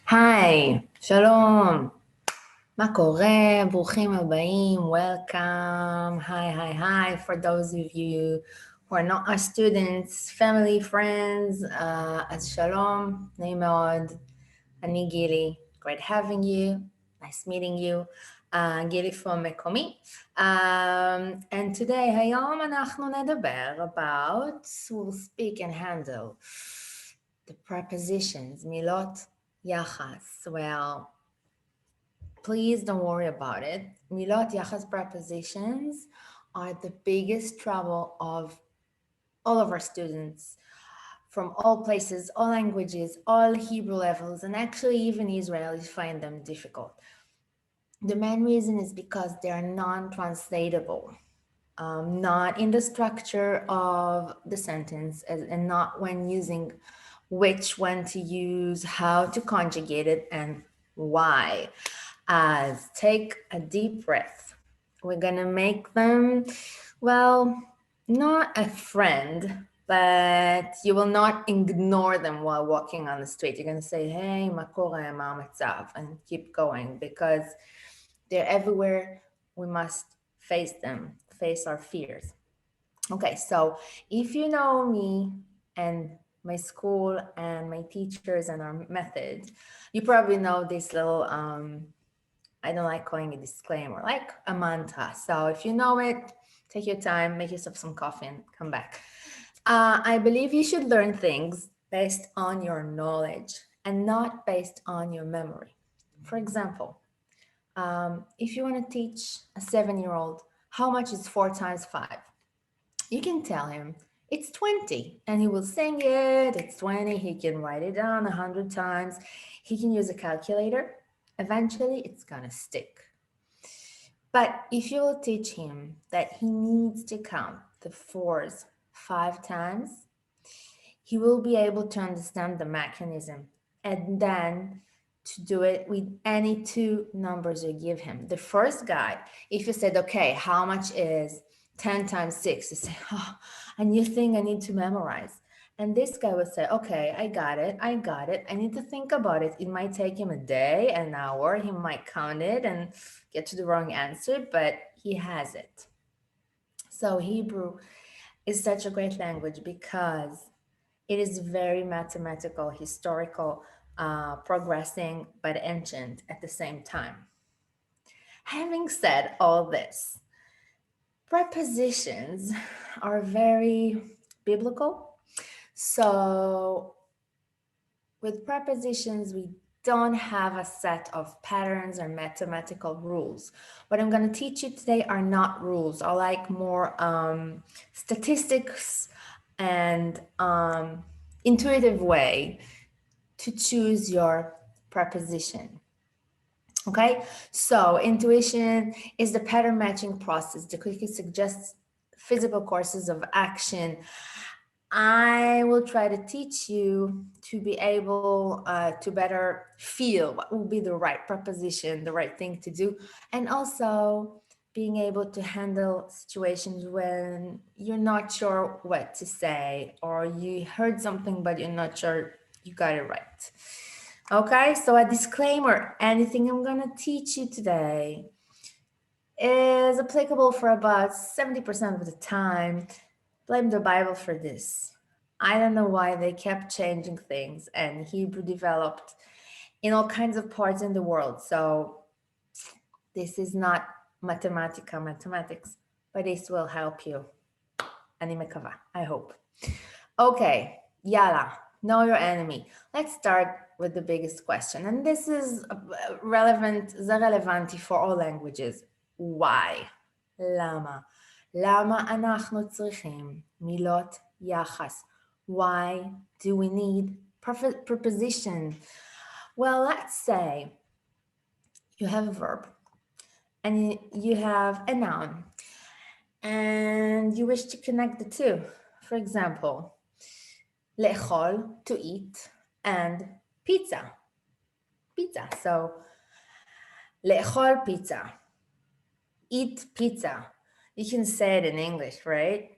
היי, שלום, מה קורה? ברוכים הבאים, welcome, hi, for those of you who are not our students, family, friends, אז שלום, נעים מאוד, אני גילי, great having you, nice meeting you, גילי from מקומי, and today, היום אנחנו נדבר about, we'll speak and handle the prepositions, מילות יחס. Well, please don't worry about it. Milot yachas prepositions are the biggest trouble of all of our students from all places, all languages, all Hebrew levels, and actually even Israelis find them difficult. The main reason is because they are non-translatable, not in the structure of the sentence and not when using which one to use, how to conjugate it, and why. As take a deep breath. We're gonna make them, well, not a friend, but you will not ignore them while walking on the street. You're gonna say, hey, ma kore, ma matzav, and keep going because they're everywhere. We must face them, face our fears. Okay, so if you know me and my school and my teachers and our method, you probably know this little, I don't like calling it disclaimer, like a mantra. So if you know it, take your time, make yourself some coffee and come back. I believe you should learn things based on your knowledge and not based on your memory. For example, if you want to teach a 7-year-old how much is 4 times 5, you can tell him it's 20 and he will sing it, it's 20, he can write it down 100 times, he can use a calculator, eventually it's gonna stick. But if you will teach him that he needs to count the 4s 5 times, he will be able to understand the mechanism and then to do it with any 2 numbers you give him. The first guy, if you said, okay, how much is 10 times 6? You say, oh, a new thing I need to memorize. And this guy would say, okay, I got it. I need to think about it. It might take him a day, an hour. He might count it and get to the wrong answer, but he has it. So Hebrew is such a great language because it is very mathematical, historical, progressing, but ancient at the same time. Having said all this, prepositions are very biblical. So with prepositions, we don't have a set of patterns or mathematical rules. What I'm going to teach you today are not rules, are like more statistics and intuitive way to choose your preposition. Okay, so intuition is the pattern matching process that quickly suggests physical courses of action. I will try to teach you to be able to better feel what will be the right preposition, the right thing to do, and also being able to handle situations when you're not sure what to say or you heard something but you're not sure you got it right. Okay, so a disclaimer, anything I'm gonna teach you today is applicable for about 70% of the time. Blame the Bible for this. I don't know why they kept changing things and Hebrew developed in all kinds of parts in the world. So this is not mathematics, but this will help you. אני מקווה, I hope. Okay, yalla, know your enemy. Let's start with the biggest question. And this is relevant, זה רלוונטי for all languages. Why? למה? למה אנחנו צריכים מילות יחס? Why do we need preposition? Well, let's say you have a verb and you have a noun and you wish to connect the two. For example, לאכול, to eat, and pizza. Pizza. So, לאכול pizza. Eat pizza. You can say it in English, right?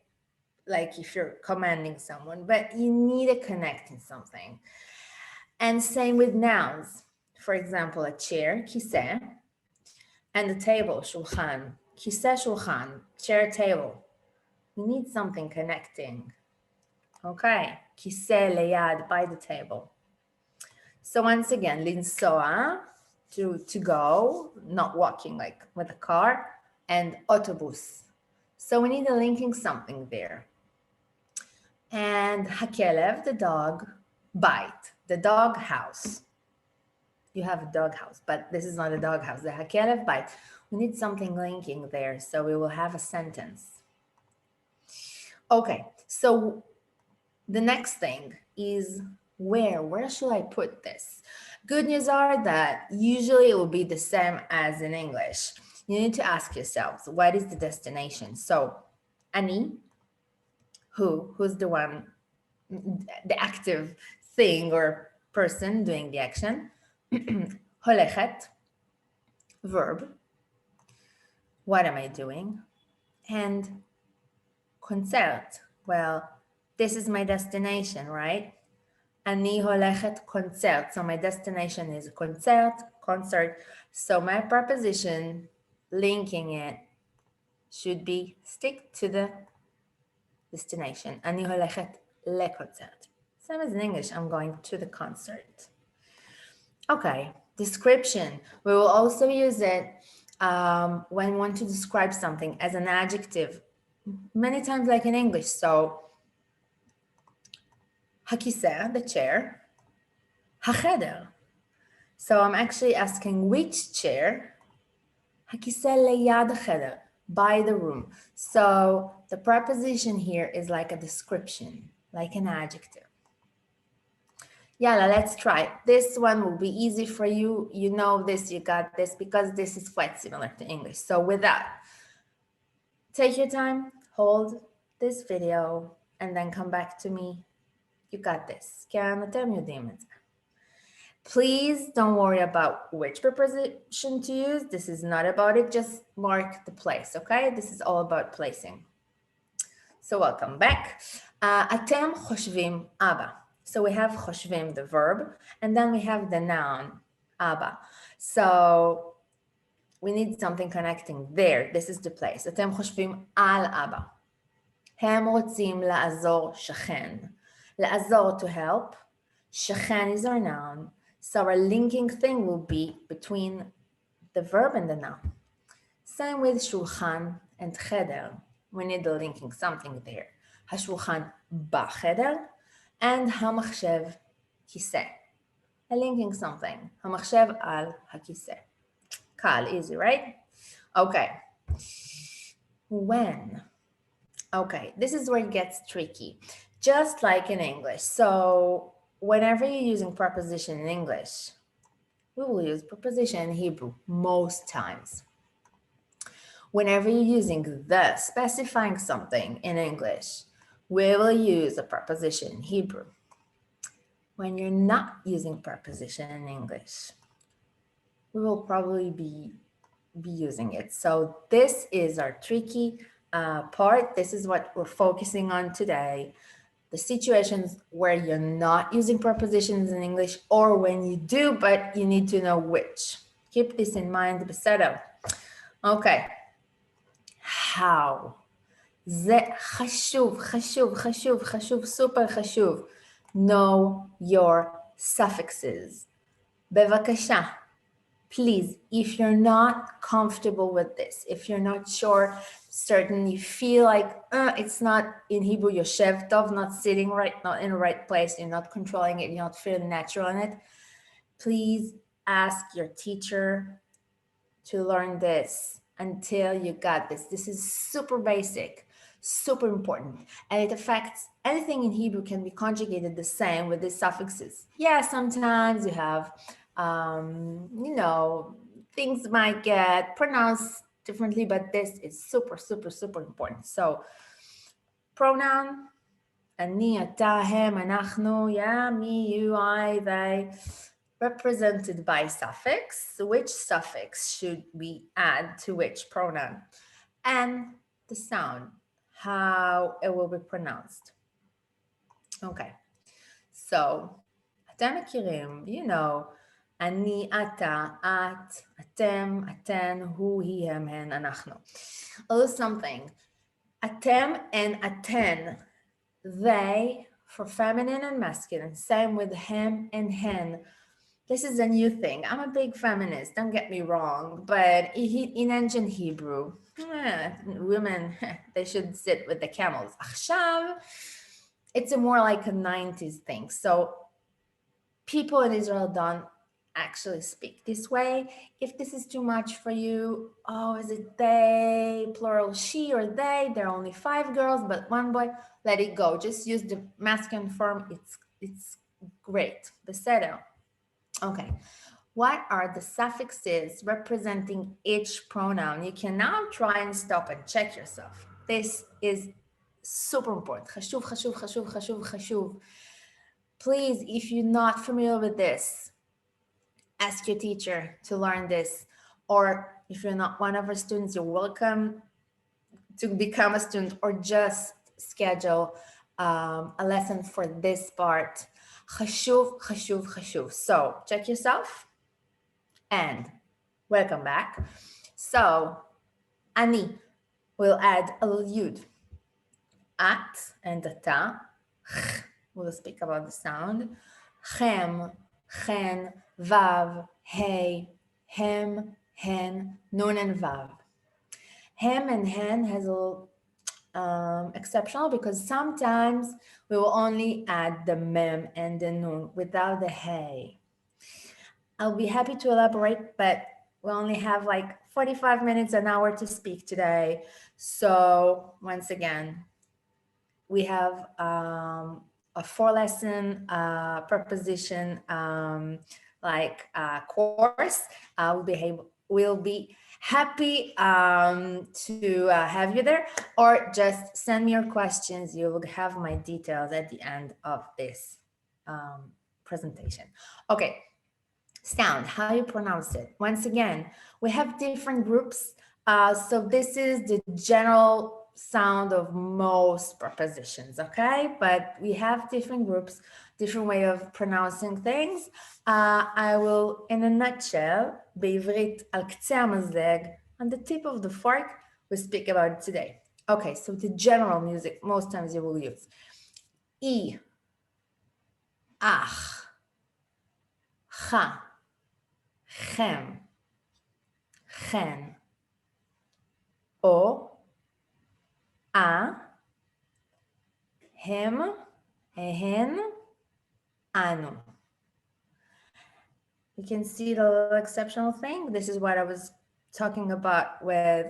Like if you're commanding someone, but you need to connect in something. And same with nouns. For example, a chair, כיסא, and a table, שולחן. כיסא, שולחן, chair, table. We need something connecting. Okay, כיסא ליד, by the table. So once again, לנסוע, to go, not walking like with a car, and אוטובוס. So we need a linking something there. And הכלב, the dog, bite, the dog house. You have a dog house, but this is not a dog house. The הכלב bite. We need something linking there, so we will have a sentence. Okay, so the next thing is where should I put this? Good news are that usually it will be the same as in English. You need to ask yourselves, what is the destination? So, אני, who's the one, the active thing or person doing the action. הולכת, verb. What am I doing? And concert. Well, this is my destination, right? אני הולכת concert. So my destination is concert. So my preposition linking it should be stick to the destination. אני הולכת לקונצרט. Same as in English, I'm going to the concert. Okay, description. We will also use it when we want to describe something as an adjective, many times like in English. So, הכיסא, the chair, החדר. So I'm actually asking which chair, הכיסא ליד החדר, by the room. So the preposition here is like a description, like an adjective. Yalla, let's try. This one will be easy for you. You know this, you got this, because this is quite similar to English. So with that, take your time, hold this video, and then come back to me. You got this. Please don't worry about which preposition to use. This is not about it. Just mark the place, okay? This is all about placing. So welcome back. אתם חושבים אבא. So we have חושבים, the verb, and then we have the noun, אבא. So we need something connecting there. This is the place. אתם חושבים על אבא. הם רוצים לעזור שכן. לעזור, to help. שכן is our noun. So our linking thing will be between the verb and the noun. Same with שולחן and חדר. We need the linking something there. השולחן בחדר and המחשב כיסא. A linking something. המחשב על הכיסא. קל, easy, right? Okay. When? Okay, this is where it gets tricky. Just like in English. So whenever you're using preposition in English, we will use preposition in Hebrew most times. Whenever you're using the, specifying something in English, we will use a preposition in Hebrew. When you're not using preposition in English, we will probably be using it. So this is our tricky part. This is what we're focusing on today. The situations where you're not using prepositions in English, or when you do, but you need to know which. Keep this in mind, בסדר. Okay. How? זה חשוב, חשוב, חשוב, חשוב, סופר חשוב. Know your suffixes. בבקשה. Please, if you're not comfortable with this, if you're not sure, certain, you feel like it's not in Hebrew, yoshev tov, not sitting right, not in the right place, you're not controlling it, you're not feeling natural in it, please ask your teacher to learn this until you got this. This is super basic, super important, and it affects anything in Hebrew can be conjugated the same with these suffixes. Yeah, sometimes you have things might get pronounced differently, but this is super, super, super important. So pronoun, אני, אתה, הם, אנחנו, yeah, me, you, I, they, represented by suffix. Which suffix should we add to which pronoun? And the sound, how it will be pronounced. Okay, so אתם מכירים, you know, אני, אתה, את, אתם, אתן, הוא, היא, הם, הן, אנחנו. A little something. אתם and אתן, they for feminine and masculine. Same with him and hen. This is a new thing. I'm a big feminist, don't get me wrong, but in ancient Hebrew, women, they should sit with the camels. עכשיו, it's a more like a 90s thing. So people in Israel don't actually speak this way. If this is too much for you, oh, is it they, plural she or they? There are only 5 girls, but 1 boy. Let it go. Just use the masculine form. It's great. בסדר. Okay. What are the suffixes representing each pronoun? You can now try and stop and check yourself. This is super important. חשוב, חשוב, חשוב, חשוב, חשוב. Please, if you're not familiar with this, ask your teacher to learn this. Or if you're not one of our students, you're welcome to become a student or just schedule a lesson for this part. חשוב, חשוב, חשוב. So check yourself and welcome back. So אני will add a little yud. At and אתה. We'll speak about the sound. Chem, chen, vav, hey, hem, hen, nun and vav. Hem and hen has a little exceptional because sometimes we will only add the mem and the nun without the hey. I'll be happy to elaborate, but we only have like 45 minutes, an hour to speak today. So once again, we have a 4-lesson preposition course. We'll be happy to have you there, or just send me your questions. You will have my details at the end of this presentation. Okay, sound, how you pronounce it. Once again, we have different groups. So this is the general sound of most prepositions, okay? But we have different groups, different way of pronouncing things. I will, in a nutshell, בעברית על קצה המזלג, on the tip of the fork, we speak about it today. Okay, so the general music, most times you will use. I, ach, cha, chem, chen, o, a, hem, hen, anu. You can see the little exceptional thing. This is what I was talking about with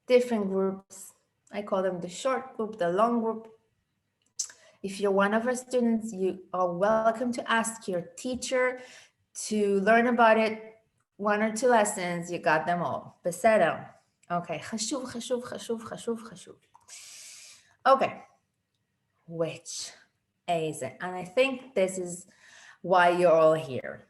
different groups. I call them the short group, the long group. If you're one of our students, you are welcome to ask your teacher to learn about it. 1 or 2 lessons, you got them all. בסדר. Okay, חשוב, חשוב, חשוב, חשוב, חשוב. Okay, which is it? And I think this is why you're all here.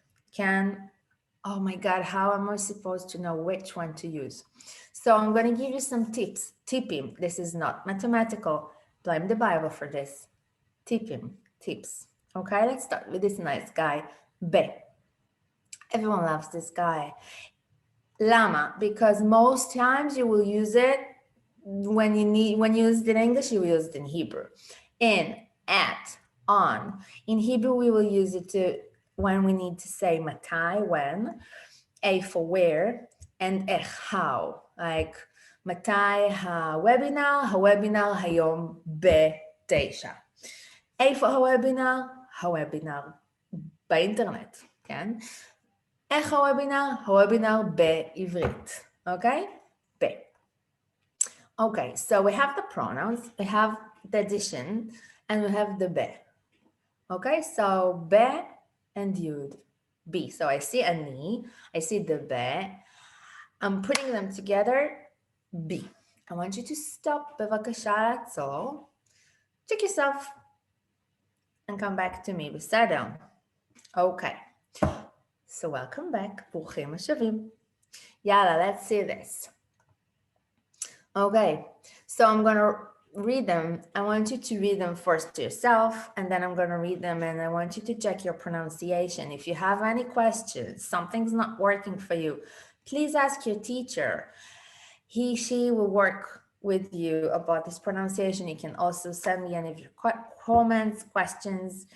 Oh my God, how am I supposed to know which one to use? So I'm going to give you some tips. Tipping. This is not mathematical. Blame the Bible for this. Tipping. Tips. Okay, let's start with this nice guy. B. Everyone loves this guy. Lama, because most times you will use it when you use it in English, you will use it in Hebrew. In, at, on. In Hebrew, we will use it when we need to say matai, when, a for where, and ech, how. Like matai ha-webinar hayom ב-9. A for הוובינר באינטרנט, כן? איך הוובינר בעברית, okay? ב. Okay, so we have the pronouns, we have the addition, and we have the be. Okay, so be and yud, be. So I see ani, I see the be. I'm putting them together, be. I want you to stop, בבקשה לעצור. Check yourself and come back to me, בסדר. Okay, so welcome back, ברוכים השבים. Yalla, let's see this. Okay, so I'm gonna read them, I want you to read them first to yourself, and then I'm going to read them, and I want you to check your pronunciation. If you have any questions, something's not working for you, please ask your teacher. She will work with you about this pronunciation. You can also send me any of your comments, questions,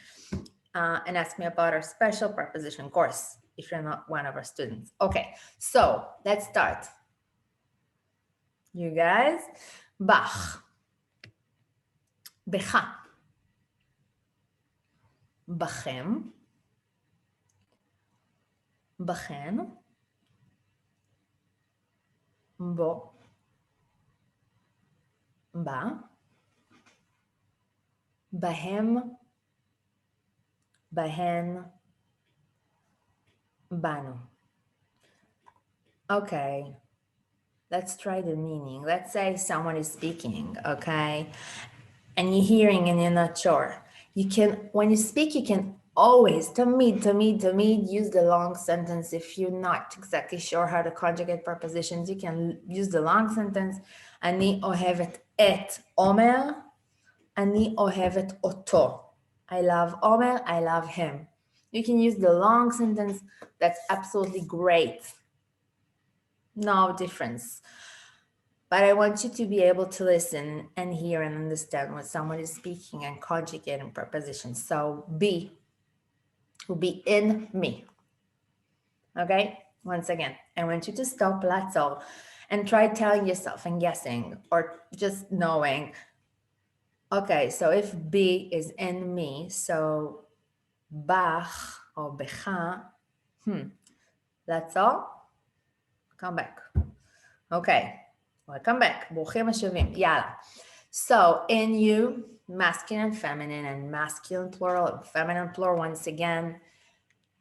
and ask me about our special preposition course if you're not one of our students. Okay, so let's start. You guys, bach, בך, בכם, בכן, בו, בה, בהם, בהן, בנו. Okay, let's try the meaning. Let's say someone is speaking, okay, and you're hearing and you're not sure. You can, when you speak, you can always, תמיד, use the long sentence. If you're not exactly sure how to conjugate prepositions, you can use the long sentence. אני אוהבת את עומר, אני אוהבת אותו. I love Omer, I love him. You can use the long sentence. That's absolutely great. No difference. But I want you to be able to listen and hear and understand what someone is speaking and conjugating prepositions. So be will be in me. Okay? Once again, I want you to stop, that's all, and try telling yourself and guessing or just knowing. Okay, so if be is in me, so bach or becha, that's all. Come back. Okay, welcome back. ברוכים השבים. יאללה. So in you, masculine, feminine, and masculine plural, and feminine plural once again.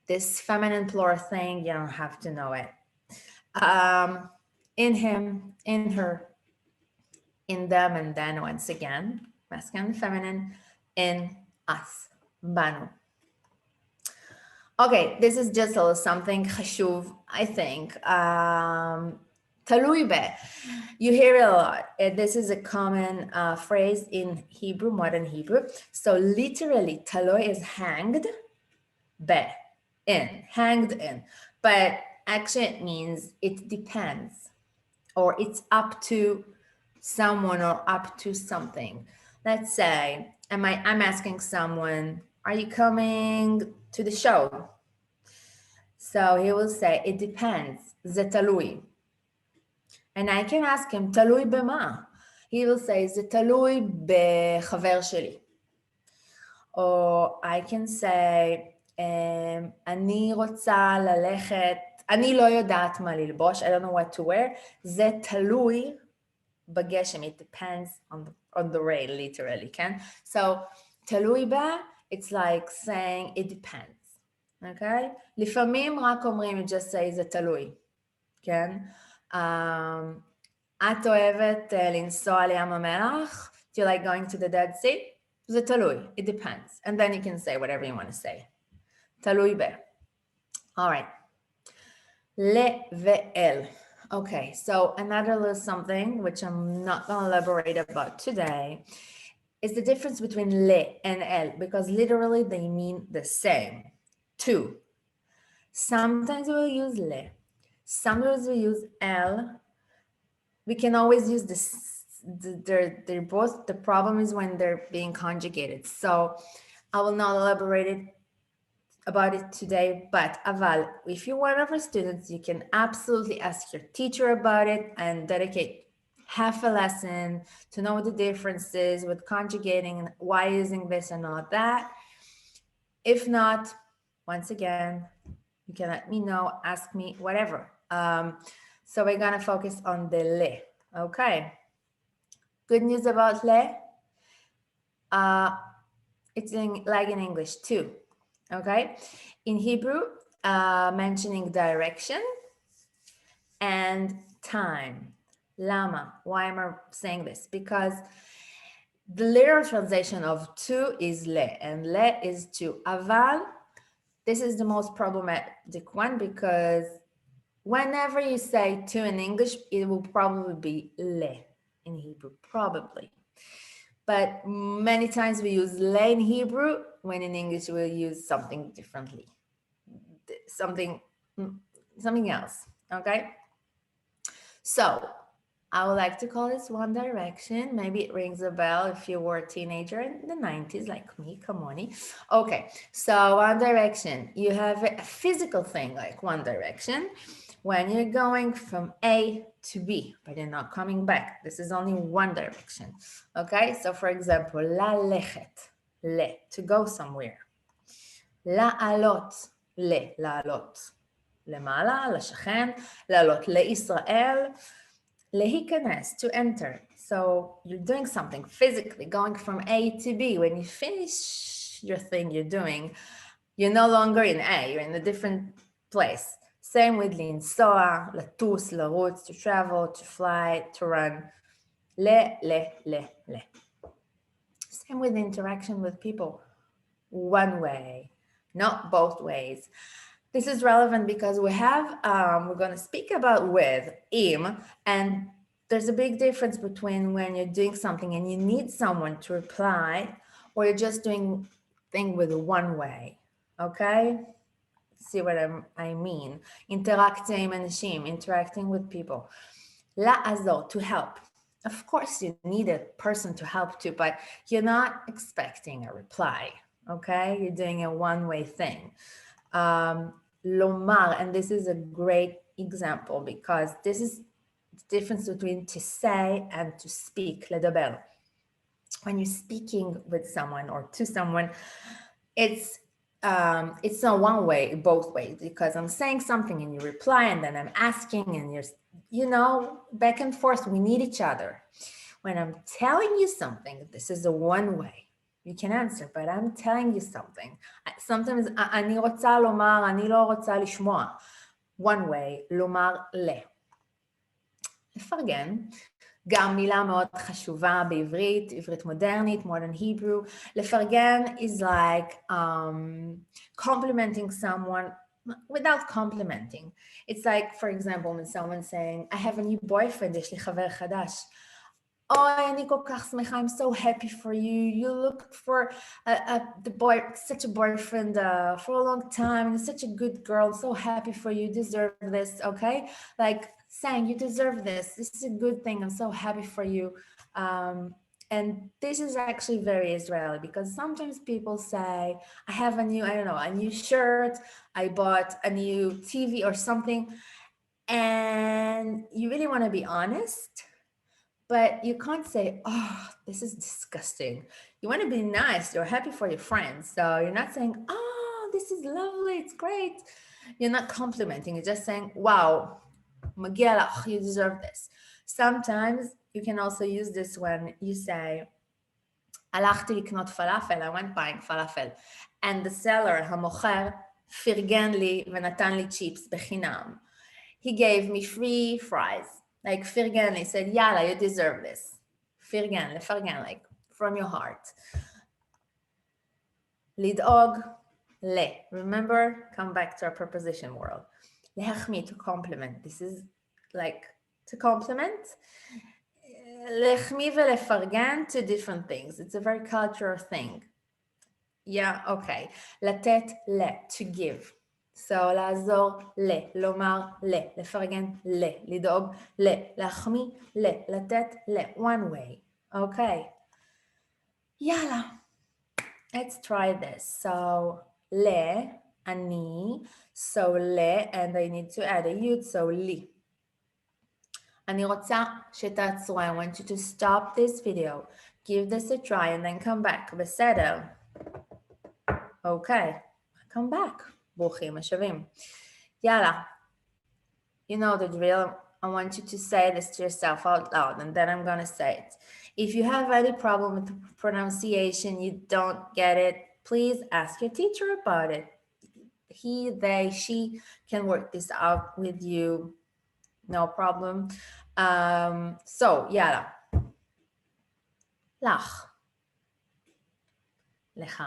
This feminine plural thing, you don't have to know it. In him, in her, in them, and then once again, masculine, feminine, in us, banu. Okay, this is just a little something חשוב, I think. תלוי ב. You hear it a lot. This is a common phrase in Hebrew, modern Hebrew. So literally, תלוי is hanged, ב, in, hanged in. But actually it means it depends, or it's up to someone or up to something. Let's say, I'm asking someone, are you coming to the show? So he will say, it depends, זה תלוי. And I can ask him, תלוי במה? He will say, זה תלוי בחבר שלי. Or I can say, אני רוצה ללכת, אני לא יודעת מה ללבוש, I don't know what to wear, זה תלוי בגשם, it depends on the rain, literally, כן? So, תלוי בה, it's like saying it depends, okay? לפעמים רק אומרים, you just say זה תלוי, כן? את אוהבת לנסוע לים המלח? Do you like going to the Dead Sea? זה תלוי, it depends. And then you can say whatever you want to say. תלוי ב. All right. ל ואל. Okay, so another little something, which I'm not going to elaborate about today, is the difference between le and el, because literally they mean the same. Two. Sometimes we'll use le. Sometimes we use el. We can always use this. They're both, the problem is when they're being conjugated. So I will not elaborate about it today, but aval, if you're one of our students, you can absolutely ask your teacher about it and dedicate half a lesson to know the differences with conjugating and why using this and all that. If not, once again, you can let me know, ask me, whatever. So we're gonna focus on the le, okay? Good news about le, it's like in English too. Okay, in Hebrew, mentioning direction and time. Lama, why am I saying this? Because the literal translation of to is le, and le is to. Aval, this is the most problematic one because whenever you say to in English, it will probably be le in Hebrew, probably. But many times we use le in Hebrew, when in English we'll use something differently. Something else, okay? So I would like to call this One Direction. Maybe it rings a bell if you were a teenager in the 90s, like me, come on. Okay, so One Direction. You have a physical thing like One Direction when you're going from A to B, but you're not coming back. This is only one direction. Okay, so for example, ללכת, to go somewhere. לעלות, לעלות. למעלה, לשכן, לעלות לישראל, להיכנס, to enter. So you're doing something physically, going from A to B. When you finish your thing you're doing, you're no longer in A, you're in a different place. Same with לנסוע, לטוס, לרוץ, to travel, to fly, to run. ל. Same with interaction with people. One way, not both ways. This is relevant because we have, we're going to speak about with, im, and there's a big difference between when you're doing something and you need someone to reply, or you're just doing thing with one way, okay? See what I mean? Interacting עם אנשים, interacting with people. לעזור, to help. Of course, you need a person to help too, but you're not expecting a reply, okay? You're doing a one-way thing. לומר, and this is a great example because this is the difference between to say and to speak, לדבר. When you're speaking with someone or to someone, it's not one way, both ways, because I'm saying something and you reply and then I'm asking and you're, back and forth, we need each other. When I'm telling you something, this is a one way. You can answer, but I'm telling you something. Sometimes אני רוצה לומר, אני לא רוצה לשמוע. One way, לומר ל. לפרגן. גם מילה מאוד חשובה בעברית, עברית מודרנית, modern Hebrew. לפרגן is like complimenting someone without complimenting. It's like, for example, when someone's saying, I have a new boyfriend, יש לי חבר חדש. Oh, אני כל כך שמחה, I'm so happy for you. You look for such a boyfriend for a long time. You're such a good girl. I'm so happy for you. You deserve this, okay? Like saying, you deserve this. This is a good thing. I'm so happy for you. And this is actually very Israeli because sometimes people say, I have a new shirt. I bought a new TV or something. And you really want to be honest. But you can't say, oh, this is disgusting. You want to be nice. You're happy for your friends. So you're not saying, oh, this is lovely. It's great. You're not complimenting. You're just saying, wow, מגיע לך, you deserve this. Sometimes you can also use this when you say, הלכתי לקנות פלאפל, I went buying falafel. And the seller, המוכר, פרגן לי ונתן לי צ'יפס בחינם. He gave me free fries. Like פרגן, he said, yalla, you deserve this. פרגן, לפרגן, like from your heart. לדאוג, remember, come back to our preposition world. להחמיא, to compliment. This is like to compliment. להחמיא ולפרגן, two different things. It's a very cultural thing. Yeah, okay. לתת, to give. So, לעזור, לומר, לפרגן, לדאוג, להחמיא, לתת, one way. Okay. יאללה. Let's try this. So, אני, so and I need to add a yud, so לי. אני רוצה שתעצרו. I want you to stop this video, give this a try, and then come back. בסדר? Okay. Come back. ברוכים השבים. יאללה. You know the drill. I want you to say this to yourself out loud, and then I'm going to say it. If you have any problem with the pronunciation, you don't get it, please ask your teacher about it. He, they, she can work this out with you. No problem. So, יאללה. לך. לך.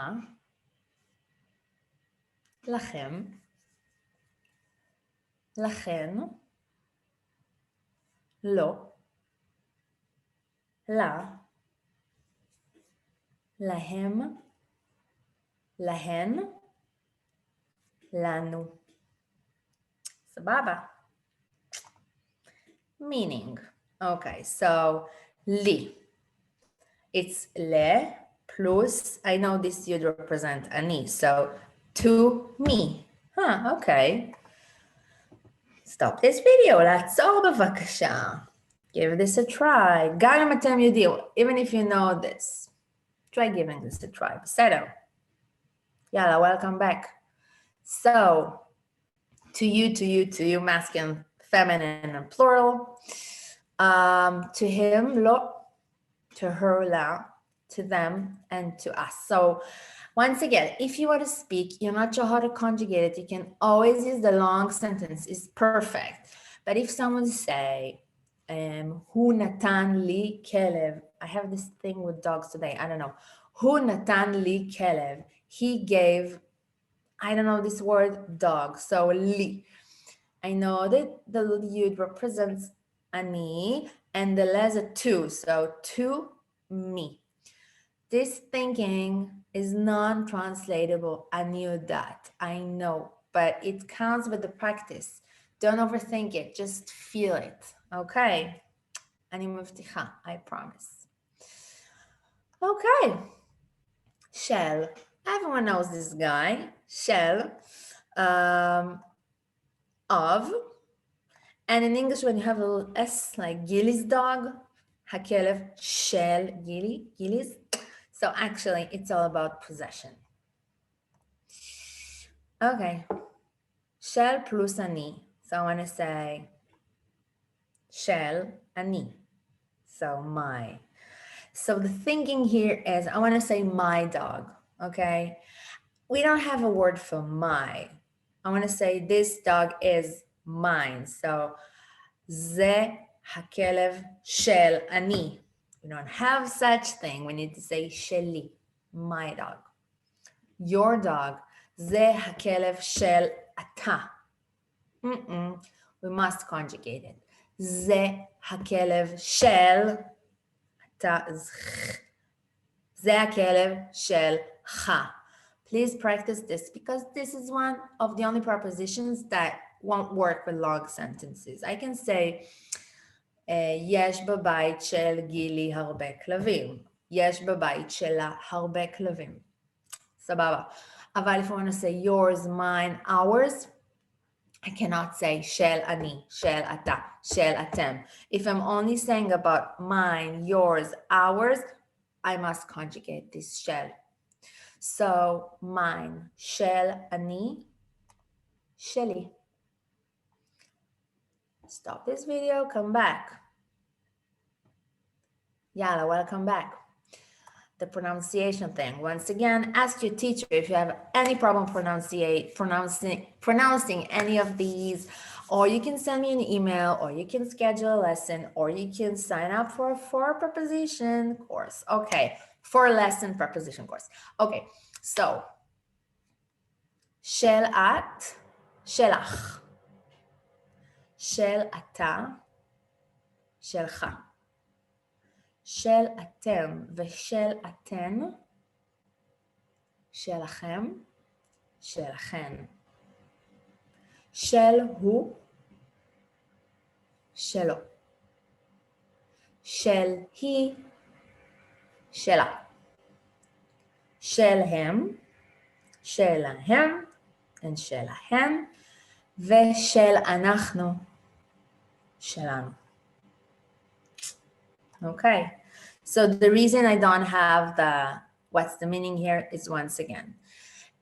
לכם. לכן. לא. לה. להם, להן, לנו. סבבה. Meaning. Okay, so לי. It's le plus, I know this would represent ani, so to me. Huh, okay. Stop this video, לעצור בבקשה. Give this a try. גם אם אתם יודעים, even if you know this. Try giving this a try. בסדר. יאללה, welcome back. So, to you, masculine, feminine, and plural. To him, lo. To her, la. To them, and to us. So, once again, if you want to speak, you're not sure how to conjugate it, you can always use the long sentence. It's perfect. But if someone say, hu natan li kelev. I have this thing with dogs today. I don't know. Hu natan li kelev. He gave, I don't know this word, dog. So li. I know that the yud represents ani and the le is a to. So to me. This thinking is non-translatable. I knew that. I know. But it counts with the practice. Don't overthink it. Just feel it. Okay? אני מבטיחה. I promise. Okay. Shell. Everyone knows this guy. Shell. Of. And in English, when you have a little S, like Gilly's dog, הכלב של גילי, Gilly's. So actually, it's all about possession. Okay. Shell plus ani. So I want to say shell ani. So my. So the thinking here is I want to say my dog. Okay. We don't have a word for my. I want to say this dog is mine. So זה הכלב של אני. We don't have such thing. We need to say שלי, my dog. Your dog, זה הכלב של אתה. We must conjugate it. זה הכלב של אתה. זה הכלב שלך. Please practice this because this is one of the only prepositions that won't work with long sentences. I can say, יש בבית של גילי הרבה כלבים. יש בבית שלה הרבה כלבים. סבבה. אבל if I want to say yours, mine, ours, I cannot say של אני, של אתה, של אתם. If I'm only saying about mine, yours, ours, I must conjugate this של. So mine, של אני, שלי. Stop this video, come back. Yalla, welcome back. The pronunciation thing. Once again, ask your teacher if you have any problem pronouncing any of these, or you can send me an email, or you can schedule a lesson, or you can sign up for a 4-preposition course. Okay, 4-lesson preposition course. Okay, so, של את, שלך. של אתה, שלך. של אתם ושל אתן, שלכם, שלכן. של הוא, שלו. של היא, שלה. של הם, שלהם, שלהם, ושל אנחנו, שלנו. Okay, so the reason I don't have what's the meaning here is once again,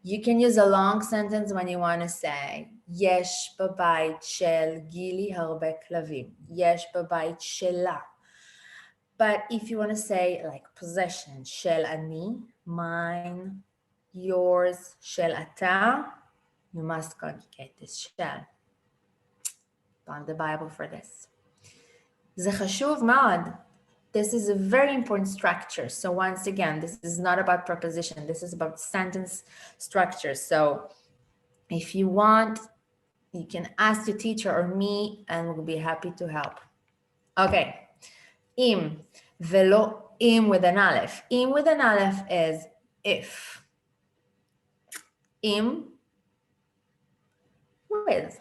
you can use a long sentence when you want to say, יש בבית של גילי הרבה כלבים. יש בבית שלה. But if you want to say like possession, של אני, mine, yours, של אתה, you must conjugate this shall. Found the Bible for this. זה חשוב מאוד. This is a very important structure. So once again, this is not about preposition. This is about sentence structure. So if you want, you can ask your teacher or me, and we'll be happy to help. Okay. אם ולא Im with an aleph. Im with an aleph is if. Im with.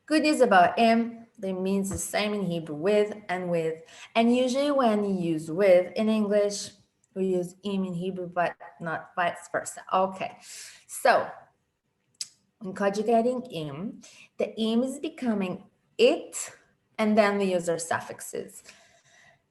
Good news about im, it means the same in Hebrew, with and with. And usually when you use with in English, we use im in Hebrew, but not vice versa. Okay, so when conjugating im, the im is becoming it, and then we use our suffixes.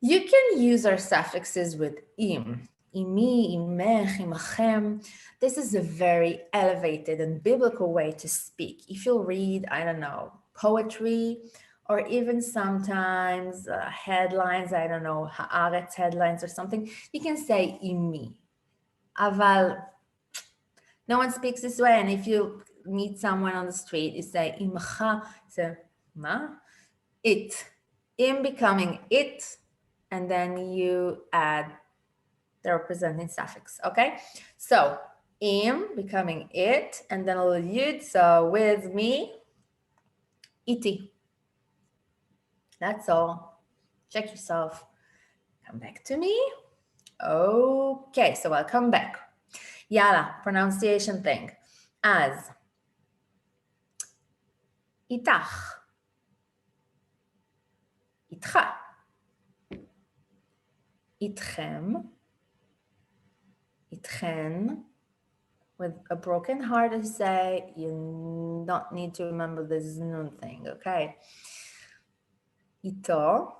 You can use our suffixes with im. Imi, imech, imachem. This is a very elevated and biblical way to speak. If you read, I don't know, poetry, or even sometimes headlines, I don't know, Haaretz headlines or something, you can say imi. Aval, no one speaks this way, and if you meet someone on the street, you say imcha, so ma, it. Im becoming it, and then you add the representing suffix, okay? So im becoming it, and then a little yud, so with me, iti. That's all. Check yourself. Come back to me. Okay, so I'll come back. Yalla, pronunciation thing. As. Itach. Itcha. Itchem. Itchen. With a broken heart, I say, you don't need to remember this nun thing, okay? Ito.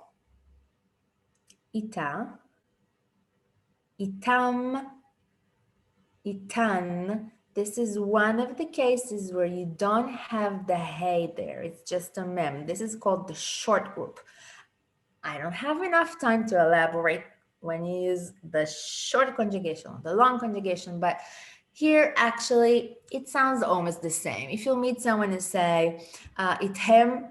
Ita. Itam. Itan. This is one of the cases where you don't have the hey there. It's just a mem. This is called the short group. I don't have enough time to elaborate when you use the short conjugation, the long conjugation, but here actually it sounds almost the same. If you meet someone and say item,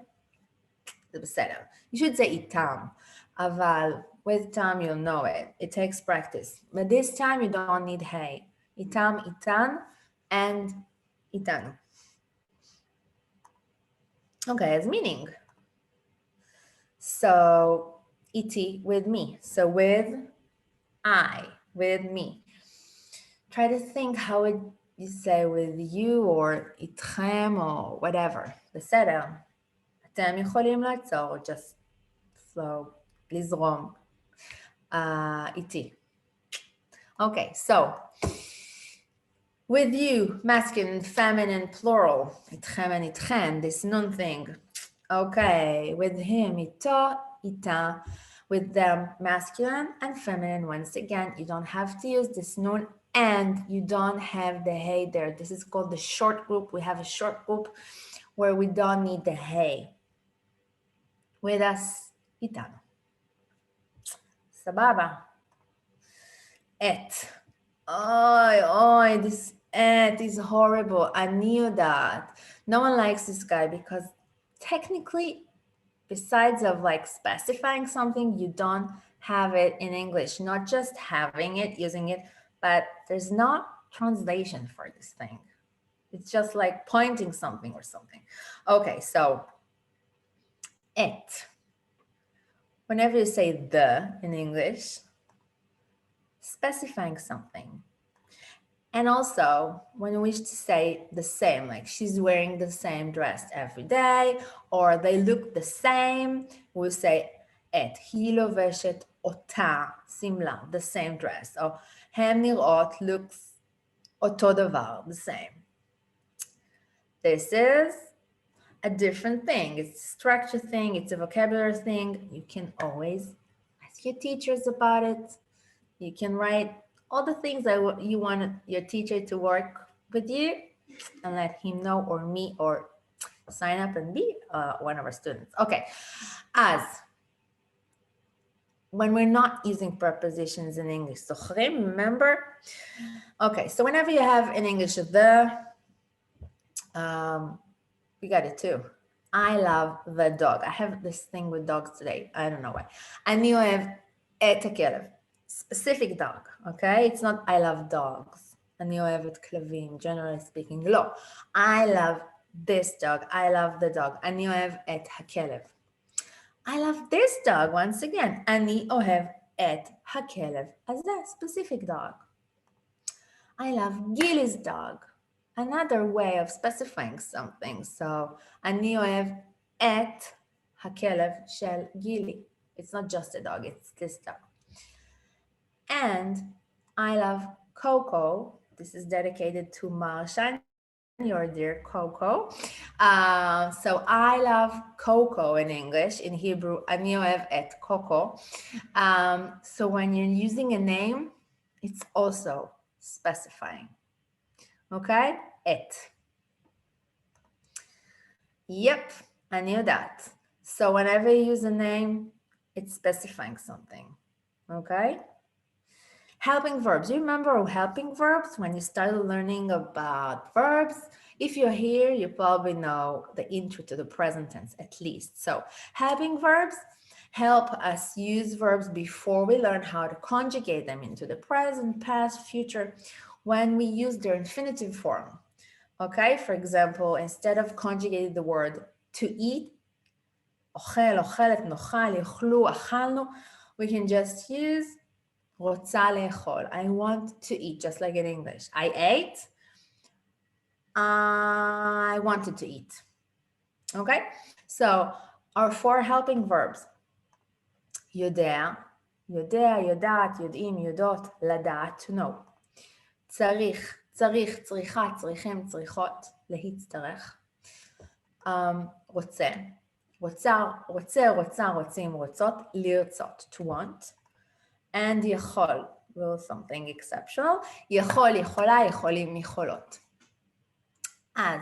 you should say itam. Aval, with time you'll know it. It takes practice. But this time you don't need hey. Itam, itan, and itanu. Okay, as meaning. So iti with me. So with I, with me. Try to think how would you say with you or itchem or whatever. בסדר. אתם יכולים לעצור, just flow, לזרום. איתי. Okay, so with you, masculine, feminine, plural, itchem and itchen, this nun thing. Okay, with him, ito, ita, with them, masculine and feminine. Once again, you don't have to use this nun, and you don't have the hey there. This is called the short group. We have a short group where we don't need the hey. With us, itano. Sababa. Et. Oy, this et is horrible. I knew that. No one likes this guy because technically, besides of like specifying something, you don't have it in English. Not just having it, using it, but there's no translation for this thing. It's just like pointing something or something. Okay, so et. Whenever you say the in English, specifying something. And also, when you wish to say the same, like she's wearing the same dress every day, or they look the same, we'll say את. היא לובשת אותה שמלה, the same dress. Or הם נראות looks אותו דבר, the same. This is a different thing. It's a structure thing. It's a vocabulary thing. You can always ask your teachers about it. You can write all the things that you want your teacher to work with you and let him know, or me, or sign up and be one of our students. Okay, as. When we're not using prepositions in English, so remember? Okay, so whenever you have in English the, we got it too. I love the dog. I have this thing with dogs today. I don't know why. אני אוהב את הכלב. Specific dog, okay? It's not I love dogs. אני אוהבת כלבים, generally speaking. לא. I love this dog. I love the dog. אני אוהב את הכלב. I love this dog, once again. אני אוהב את הכלב הזה, specific dog. I love Gilly's dog. Another way of specifying something. So, אני אוהב את הכלב של גילי. It's not just a dog, it's this dog. And I love Coco. This is dedicated to Marsha and your dear Coco. So I love Coco in English. In Hebrew, אני אוהב את Coco. So when you're using a name, it's also specifying. Okay? את. Yep, אני יודעת. So whenever you use a name, it's specifying something. Okay? Helping verbs. You remember helping verbs when you started learning about verbs? If you're here, you probably know the intro to the present tense at least. So helping verbs help us use verbs before we learn how to conjugate them into the present, past, future when we use their infinitive form. Okay, for example, instead of conjugating the word to eat, אוכל, אוכלת, נאכל, יאכלו, אכלנו, we can just use רוצה לאכול. I want to eat, just like in English. I ate. I wanted to eat. Okay? So, our four helping verbs. יודע, יודע, יודעת, יודעים, יודעות, לדעת, to know. צריך, צריך, צריכה, צריכים, צריכות, להצטרך. רוצה, רוצה, רוצה, רוצה, רוצים, רוצות, לרצות, to want. And יכול, will something exceptional, יכול, יכולה, יכולים, יכולות. אז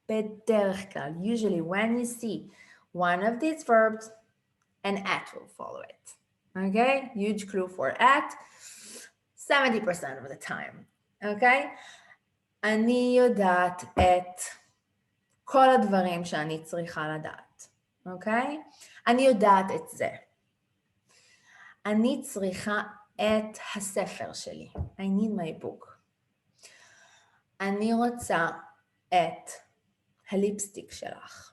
בדרך כלל, usually when you see one of these verbs, an at will follow it. Okay, huge clue for at, 70% of the time. Okay, אני יודעת את כל הדברים שאני צריכה לדעת. Okay, אני יודעת את זה. אני צריכה את הספר שלי. I need my book. אני רוצה את הליפסטיק שלך.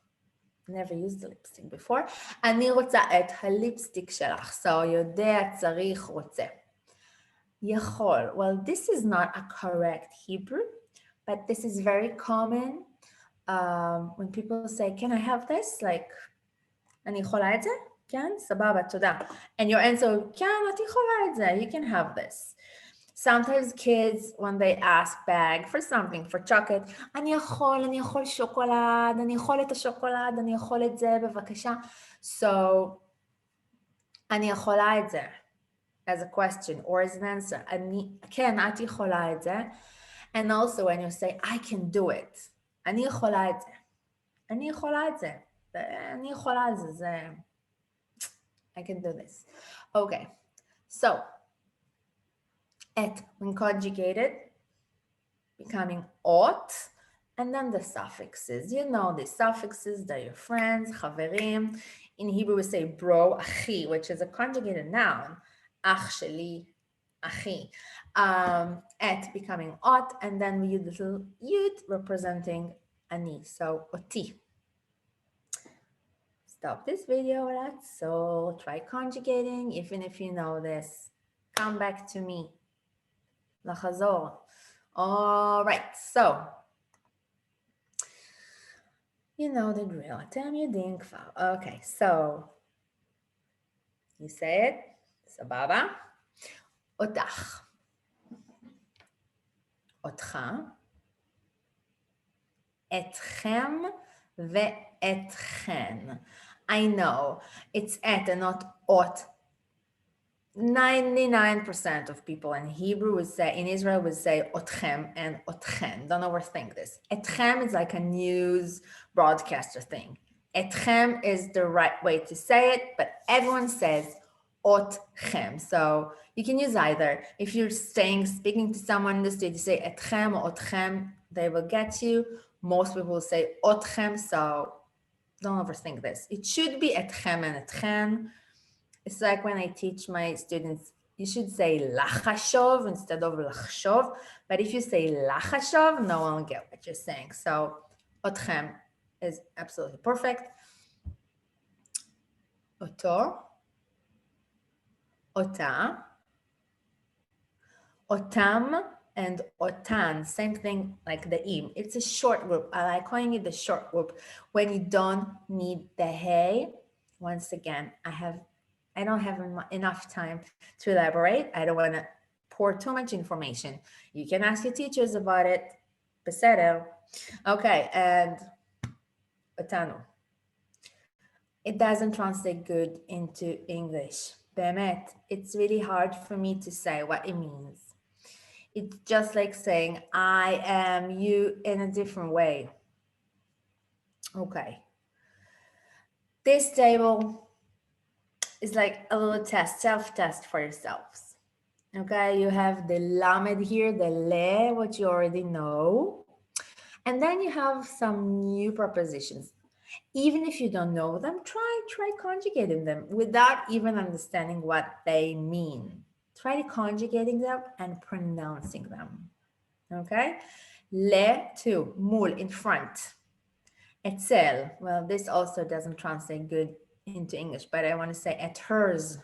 Never used the lipstick before. אני רוצה את הליפסטיק שלך. So, יודע, צריך, רוצה. יכול. Well, this is not a correct Hebrew, but this is very common when people say, can I have this? Like, אני יכולה את זה? כן? סבבה, תודה. And your answer, כן, את יכולה את זה. You can have this. Sometimes kids, when they ask beg for something, for chocolate, אני יכול שוקולד, אני יכול את השוקולד, אני יכול את זה, בבקשה. So, אני יכולה את זה, as a question or as an answer. כן, את יכולה את זה. And also when you say, I can do it, אני יכולה את זה. אני יכולה את זה. אני יכולה את זה, זה... I can do this. Okay, so, et, when conjugated, becoming ot, and then the suffixes. You know the suffixes, they're your friends, חברים. In Hebrew we say bro, אחי, which is a conjugated noun. אח שלי, אחי. Et becoming ot, and then we use the little yud representing ani, so oti. Stop this video, let's so try conjugating, even if you know this. Come back to me. לחזור. All right, so you know the drill. אתם יודעים כבר. Okay, so you say it. סבבה. אותך. אותך. אתכם ואתכן. I know it's et and not ot. 99% of people in Hebrew would say, in Israel would say otchem and otchen. Don't overthink this. Etchem is like a news broadcaster thing. Etchem is the right way to say it, but everyone says otchem. So you can use either. If you're speaking to someone in the street, you say etchem or otchem, they will get you. Most people will say otchem, so don't overthink this. It should be etchem and etchen. It's like when I teach my students, you should say lachashov instead of lachshov. But if you say lachashov, no one will get what you're saying. So, otchem is absolutely perfect. Oto. אותה, אותם, and otan, same thing like the im. It's a short group. I like calling it the short group when you don't need the hey. Once again, I don't have enough time to elaborate. I don't want to pour too much information. You can ask your teachers about it. בסדר. Okay, and אותנו. It doesn't translate good into English. באמת, it's really hard for me to say what it means. It's just like saying I am you in a different way. Okay. This table is like a little test, self-test for yourselves. Okay, you have the lamed here, the le, what you already know. And then you have some new prepositions. Even if you don't know them, try conjugating them without even understanding what they mean. Try conjugating them and pronouncing them. Okay? Le, to, mul, in front. Etzel, well, this also doesn't translate good into English, but I want to say at hers,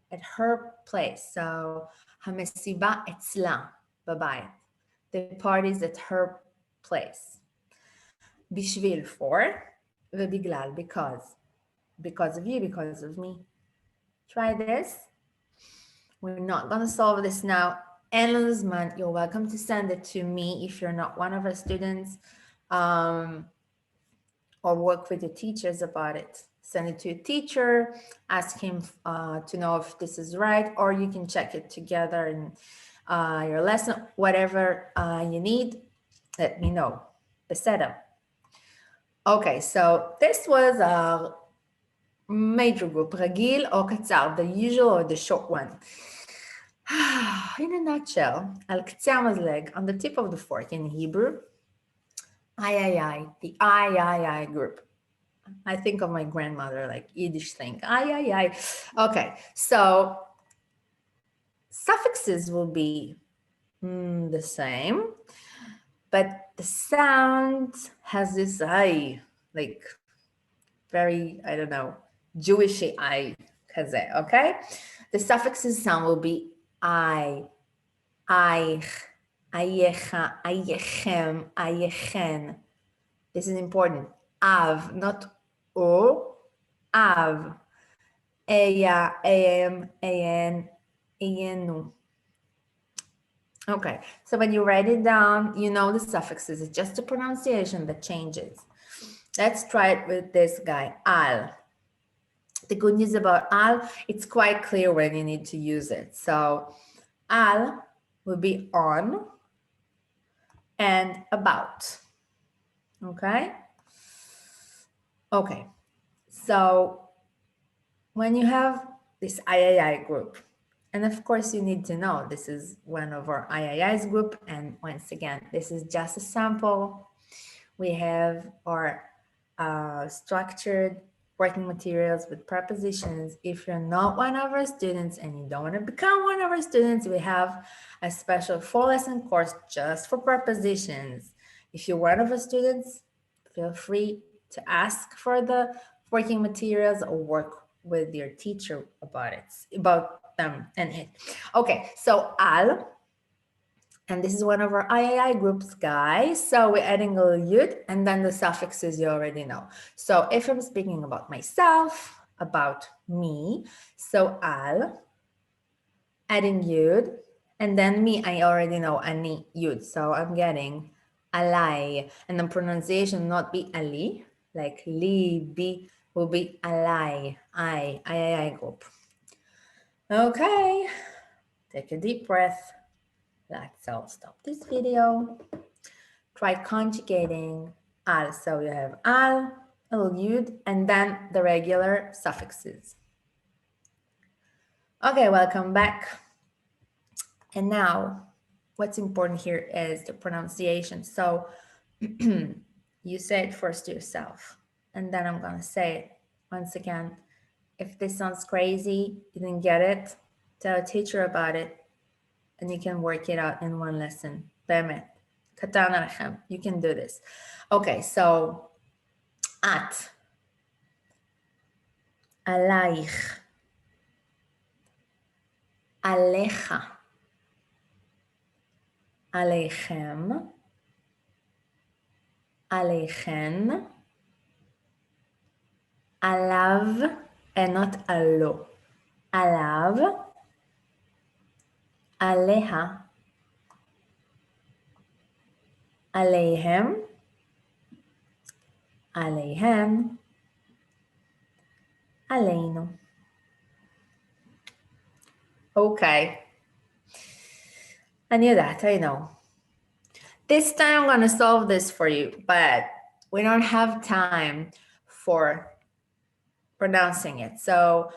at her place. So, המסיבה אצלה, בבית. The party's at her place. בשביל, for, ובגלל, because of you, because of me. Try this. We're not going to solve this now. אין לנו זמן. You're welcome to send it to me if you're not one of our students, or work with your teachers about it. Send it to a teacher, ask him to know if this is right, or you can check it together in your lesson, whatever you need, let me know. בסדר. Okay, so this was a major group, רגיל או קצר, the usual or the short one. In a nutshell, על קצה המזלג, on the tip of the fork in Hebrew, I, the I group. I think of my grandmother, like Yiddish thing, I. Okay, so suffixes will be the same, but the sound has this I, like very, I don't know, Jewishy I, kazeh, okay? The suffixes sound will be I, ayecha, ayechem, ayechen. This is important. Av, not o, av. Eya, em, en, eyenu. Okay, so when you write it down, you know the suffixes. It's just the pronunciation that changes. Let's try it with this guy, al. The good news about al, it's quite clear when you need to use it. So al will be on and about. Okay? Okay. So when you have this III group, and of course you need to know this is one of our III's group, and once again, this is just a sample. We have our structured working materials with prepositions. If you're not one of our students and you don't want to become one of our students, we have a special 4-lesson course just for prepositions. If you're one of our students, feel free to ask for the working materials or work with your teacher about them and it. Okay, so al, and this is one of our III groups, guys. So we're adding a little yud, and then the suffixes you already know. So if I'm speaking about myself, about me, so al, adding yud, and then me, I already know ani yud. So I'm getting alai, and the pronunciation not be ali, like li, bi, will be alai, I group. Okay, take a deep breath. I'll stop this video. Try conjugating al. So you have al, a little yud, and then the regular suffixes. Okay, welcome back. And now what's important here is the pronunciation. So you say it first to yourself, and then I'm gonna say it once again. If this sounds crazy, you didn't get it, tell a teacher about it, and you can work it out in one lesson. באמת. קטן עליכם. You can do this. Okay, so את, עלייך, עליך, עליכם, עליכן, עליו, and not עלו, עליו, עליה, עליהם, עליהן, עלינו. Okay. אני יודעת, I know. This time I'm going to solve this for you, but we don't have time for pronouncing it. So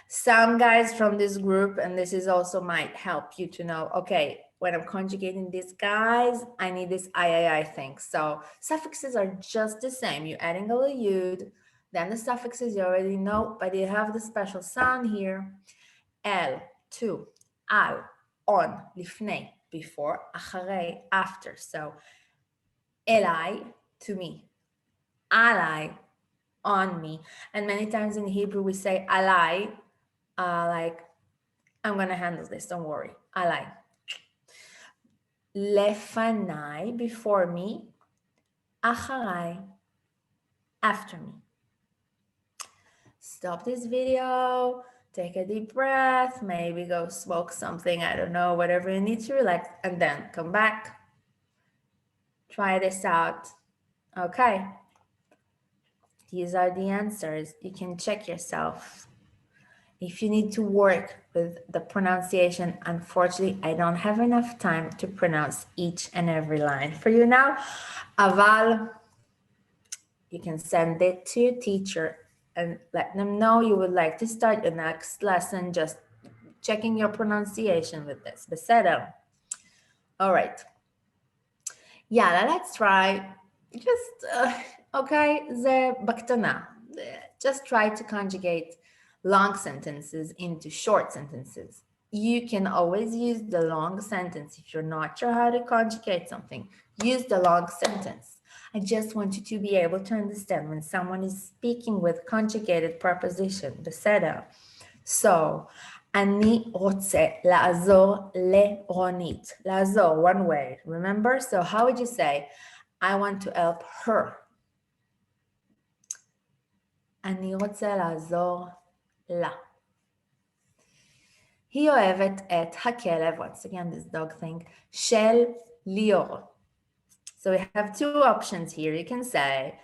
some guys from this group, and this is also might help you to know, okay, when I'm conjugating these guys, I need this I thing. So suffixes are just the same. You're adding a little yud, then the suffixes you already know, but you have the special sound here. El, to, al, on, לפני, before, אחרי, after. So elai, to me, alai, on me. And many times in Hebrew we say alai, like I'm gonna handle this, don't worry, alai. Lefanai, before me, acharai, after me. Stop this video, take a deep breath, maybe go smoke something, I don't know, whatever you need to relax, and then come back. Try this out. Okay. These are the answers. You can check yourself. If you need to work with the pronunciation, unfortunately, I don't have enough time to pronounce each and every line for you now. Aval, you can send it to your teacher and let them know you would like to start your next lesson just checking your pronunciation with this. בסדר. All right. Yeah, let's try. Just, okay, זה בקטנה. Just try to conjugate long sentences into short sentences. You can always use the long sentence. If you're not sure how to conjugate something, use the long sentence. I just want you to be able to understand when someone is speaking with conjugated preposition, בסדר. So, אני רוצה לעזור לרונית. לעזור, one way, remember? So how would you say, I want to help her? אני רוצה לעזור לה. היא אוהבת את הכלב, once again, this dog thing, של ליאור. So we have two options here. You can say,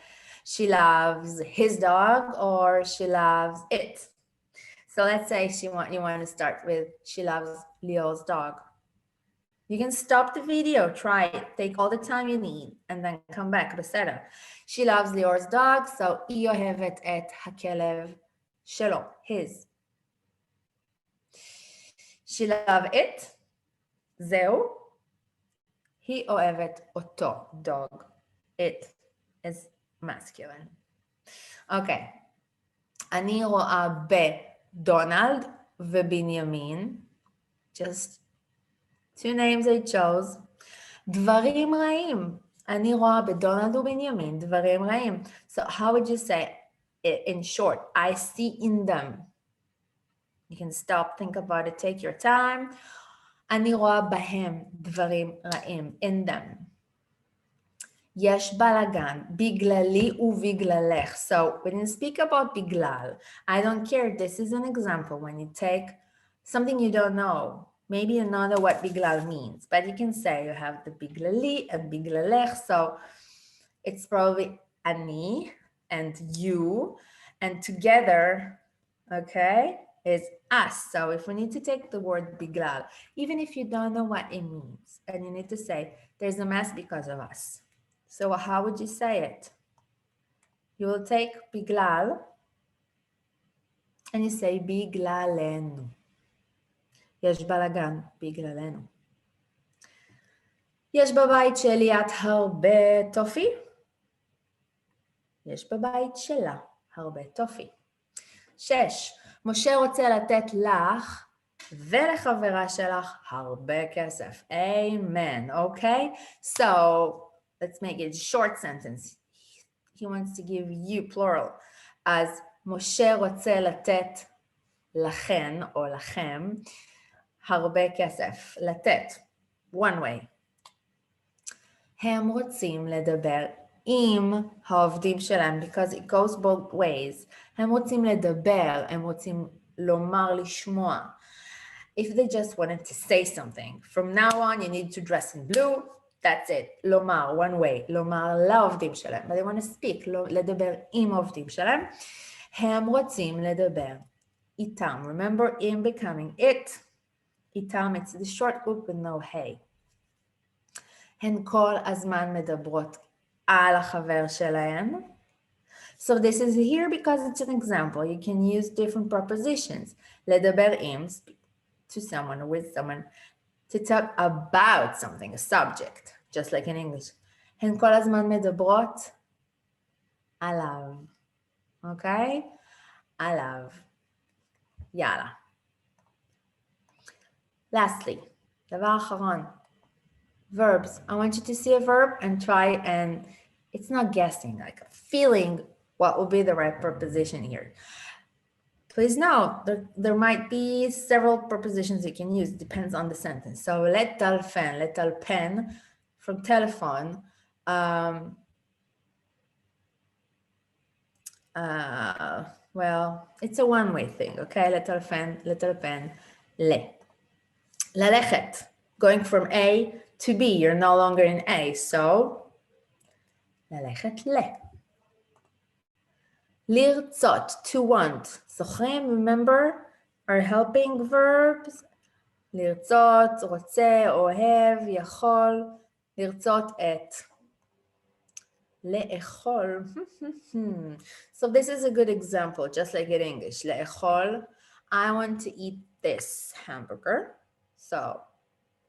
she loves his dog or she loves it. So let's say you want to start with, she loves Leo's dog. You can stop the video, try it, take all the time you need, and then come back, בסדר. She loves Leo's dog, so היא אוהבת את הכלב שלו, his. She loves it, זהו. היא אוהבת אותו, dog. It is masculine. Okay. אני רואה דונלד ובנימין, just two names I chose. דברים רעים. אני רואה בדונלד ובנימין דברים רעים. So how would you say it in short? I see in them. You can stop, think about it, take your time. אני רואה בהם דברים רעים. In them. יש בלגן, בגללי ובגללך. So when you speak about בגלל, I don't care. This is an example when you take something you don't know. Maybe you don't know what בגלל means, but you can say you have the בגללי and בגללך. So it's probably אני and you, and together, okay, is us. So if we need to take the word בגלל, even if you don't know what it means, and you need to say there's a mess because of us. So how would you say it? You will take בגלל and you say בגללנו. יש בלגן בגללנו. יש בבית שלי את הרבה טופי? יש בבית שלה הרבה טופי. 6. משה רוצה לתת לך ולחברה שלך הרבה כסף. Amen. Okay? So let's make it a short sentence. He wants to give you plural. אז משה רוצה לתת לכן או לכם הרבה כסף, לתת, one way. הם רוצים לדבר עם העובדים שלהם, because it goes both ways. הם רוצים לדבר, הם רוצים לומר, לשמוע. If they just wanted to say something, from now on you need to dress in blue, that's it. לומר, one way, לומר לעובדים שלהם. But they want to speak, לדבר עם העובדים שלהם. הם רוצים לדבר איתם. Remember, in becoming it, איתם, it's the short group with no hey. הן כל הזמן מדברות על החבר שלהם. So this is here because it's an example. You can use different prepositions. לדבר עם, to someone or with someone, to talk about something, a subject, just like in English. הן כל הזמן מדברות עליו. אוקיי? עליו. יאללה. Lastly, דבר אחרון. Verbs. I want you to see a verb and try and, it's not guessing, like feeling what will be the right preposition here. Please note, there might be several prepositions you can use, depends on the sentence. So, לטלפן, from telephone, well, it's a one-way thing, okay? לטלפן, ללכת, going from A to B, you're no longer in A, so, ללכת לרצות, to want. זוכרים, remember, are helping verbs. לרצות, רוצה, אוהב, יכול, לרצות את. לאכול. So this is a good example, just like in English. לאכול, I want to eat this hamburger. So,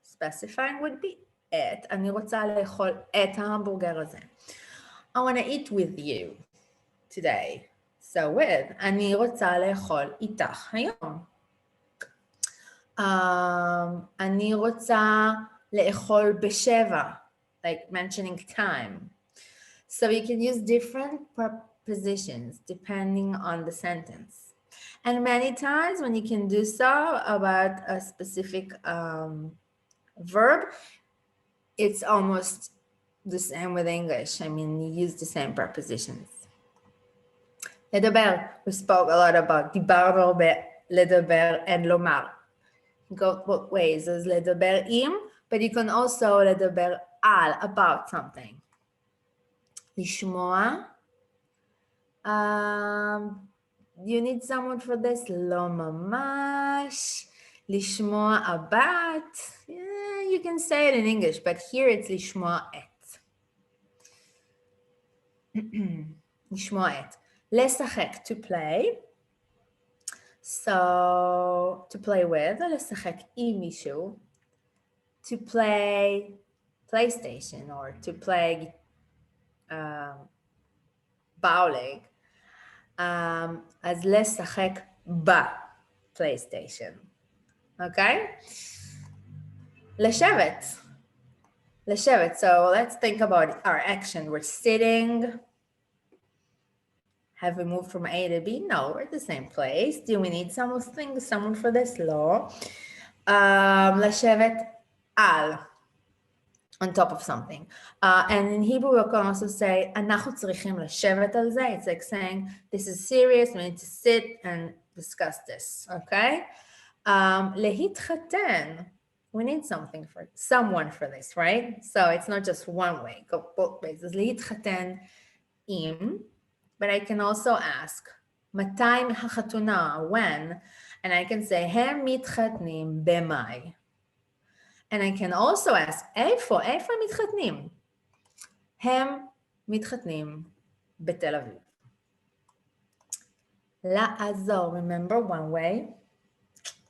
specifying would be את. אני רוצה לאכול את ההמבורגר הזה. I want to eat with you today. So with, אני רוצה לאכול איתך היום. אני רוצה לאכול בשבע, like mentioning time. So you can use different prepositions depending on the sentence. And many times when you can do so about a specific verb, it's almost the same with English. I mean, you use the same prepositions. לדבר, we spoke a lot about, דיברנו הרבה, לדבר and לומר. Go both ways, אז לדבר עם, but you can also לדבר על, about something. לשמוע, you need someone for this, לא ממש, לשמוע about, yeah, you can say it in English, but here it's לשמוע את. לשמוע את. לשחק, to play. So, to play with, לשחק עם מישהו. To play PlayStation or to play bowling. אז לשחק ב-PlayStation. Okay? לשבת. לשבת. So, let's think about our action. We're sitting. Have we moved from A to B? No, we're at the same place. Do we need someone for this law? לשבת על, on top of something. And in Hebrew, we can also say, אנחנו צריכים לשבת על זה. It's like saying, this is serious, we need to sit and discuss this, okay? להתחתן, we need someone for this, right? So it's not just one way, go both ways. אז להתחתן עם, but I can also ask, מתי החתונה, when? And I can say, הם מתחתנים במאי. And I can also ask, איפה הם מתחתנים? הם מתחתנים בתל אביב. לעזור, remember one way,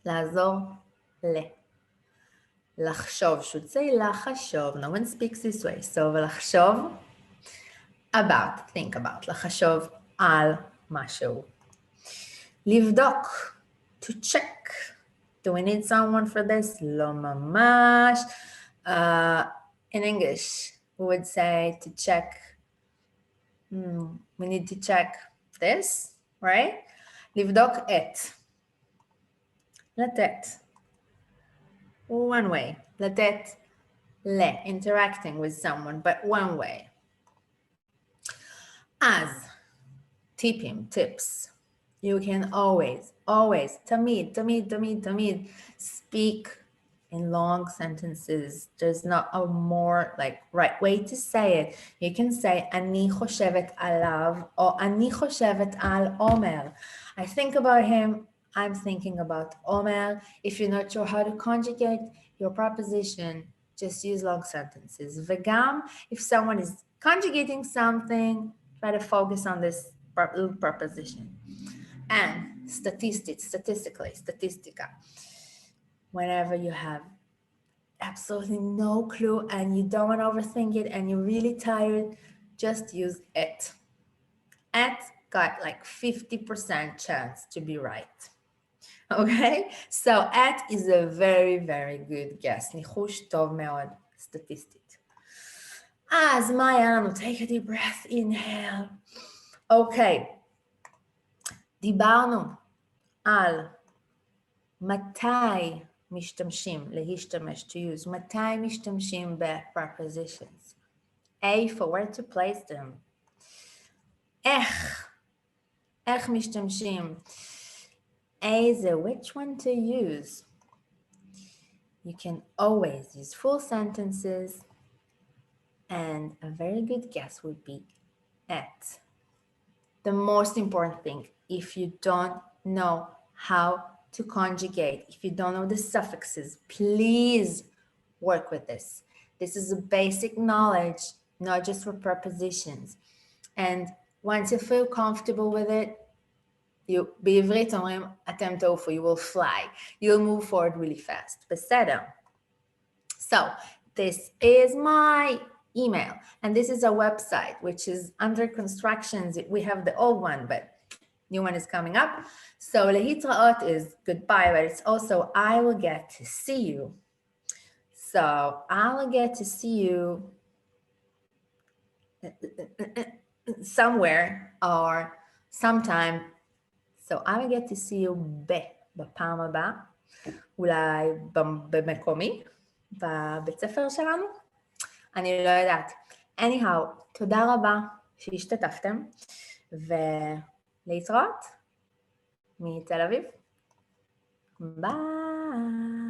לעזור לחשוב, should say לחשוב, no one speaks this way, so לחשוב, about, think about, לחשוב על משהו. לבדוק, to check. Do we need someone for this? לא ממש. In English, we would say to check. We need to check this, right? לבדוק את. לתת. one way. לתת interacting with someone, but one way. אז, tips. You can always, תמיד, speak in long sentences. There's not a more right way to say it. You can say, אני חושבת עליו, או אני חושבת על עומר. I think about him, I'm thinking about Omer. If you're not sure how to conjugate your preposition, just use long sentences. וגם, if someone is conjugating something, try to focus on this little preposition. And statistica. Whenever you have absolutely no clue and you don't want to overthink it and you're really tired, just use it. It got 50% chance to be right. Okay? So it is a very, very good guess. ניחוש טוב מאוד, סטטיסטית. אז מה היה לנו? Take a deep breath, inhale. Okay. דיברנו על מתי משתמשים, להשתמש, to use, מתי משתמשים ב-prepositions. איפה, where to place them. איך משתמשים. איזה, which one to use. You can always use full sentences, and a very good guess would be at. The most important thing, if you don't know how to conjugate, if you don't know the suffixes, please work with this. This is a basic knowledge, not just for prepositions. And once you feel comfortable with it, בעברית אומרים, אתם תעופו, you will fly. You'll move forward really fast. בסדר. So, this is my email, and this is a website which is under construction. We have the old one, but new one is coming up. So להתראות is goodbye, but it's also I will get to see you. So I'll get to see you somewhere or sometime. So I will get to see you בפעם הבאה, אולי במקומי, בבית ספר שלנו. אני לא יודעת. anyhow, תודה רבה שהשתתפתם, ולהתראות מתל אביב. ביי.